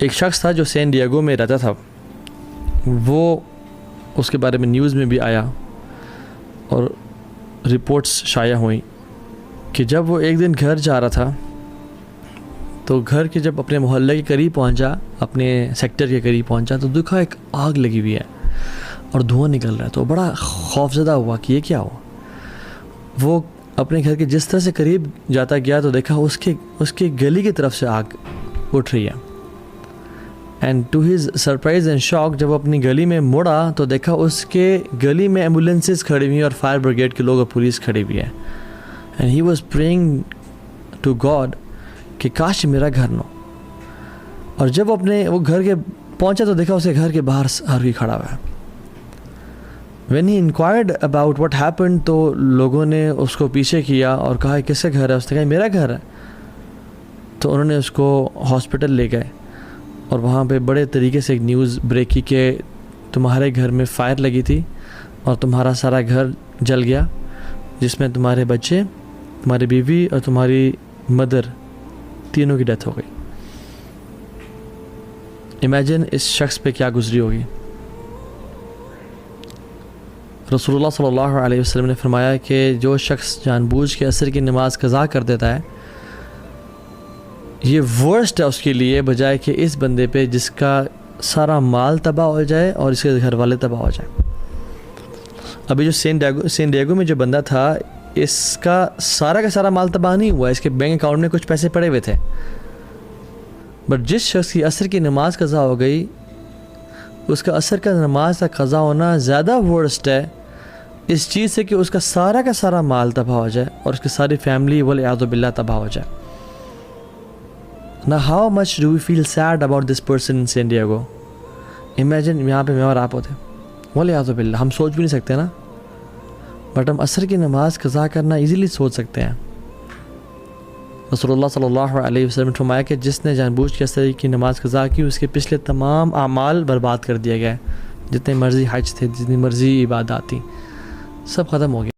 एक शख्स था जो सैन डिएगो में रहता था, वो उसके बारे में न्यूज़ में भी आया और रिपोर्ट्स शाया हुई कि जब वो एक दिन घर जा रहा था तो घर के जब अपने मोहल्ले के करीब पहुंचा, अपने सेक्टर के करीब पहुंचा, तो देखा एक आग लगी हुई है और धुआं निकल रहा है। तो बड़ा खौफजदा हुआ कि ये क्या हुआ। वो अपने घर के जिस तरह से करीब जाता गया तो देखा उसके गली की तरफ से आग उठ रही है। And to his surprise and shock, जब अपनी गली में मुड़ा तो देखा उसके गली में एम्बुलेंसेस खड़ी हुई और फायर ब्रिगेड के लोग और पुलिस खड़ी हुई है। And he was praying to God कि काश मेरा घर न हो। और जब वो घर के पहुंचा तो देखा उसके घर के बाहर आर्मी खड़ा हुआ है। When he inquired about what happened, तो लोगों ने उसको पीछे किया और कहा किसका घर है। उसने कहा मेरा घर है। तो उन्होंने उसको हॉस्पिटल ले गए और वहाँ पे बड़े तरीके से एक न्यूज़ ब्रेक की कि तुम्हारे घर में फायर लगी थी और तुम्हारा सारा घर जल गया, जिसमें तुम्हारे बच्चे, तुम्हारी बीवी और तुम्हारी मदर तीनों की डेथ हो गई। इमेजिन इस शख्स पे क्या गुजरी होगी। रसूलुल्लाह सल्लल्लाहु अलैहि वसल्लम ने फरमाया कि जो शख्स जानबूझ के असर की नमाज कज़ा कर देता है, ये वर्स्ट है उसके लिए, बजाय कि इस बंदे पे जिसका सारा माल तबाह हो जाए और इसके घर वाले तबाह हो जाए। अभी जो सैन डिएगो में जो बंदा था, इसका सारा का सारा माल तबाह नहीं हुआ, इसके बैंक अकाउंट में कुछ पैसे पड़े हुए थे। बट जिस शख्स की असर की नमाज कज़ा हो गई, उसका असर का नमाज का कज़ा होना ज़्यादा वर्स्ट है इस चीज़ से कि उसका सारा का सारा माल तबाह हो जाए और उसकी सारी फैमिली वल-इयाज़ु बिल्लाह तबाह हो जाए। Now how much do we feel sad about this person in San Diego? Imagine यहाँ पे मैं और आप होते, वल-इयाज़ु बिल्लाह, हम सोच भी नहीं सकते ना, बट हम असर की नमाज कज़ा करना इजीली सोच सकते हैं। रसूलुल्लाह सल्लल्लाहु अलैहि वसल्लम ने फरमाया कि जिसने जानबूझ के असर की नमाज कज़ा की, उसके पिछले तमाम अमाल बर्बाद कर दिए गए। जितने मर्ज़ी हज थे, जितनी मर्ज़ी इबादत थी, सब ख़त्म हो गया।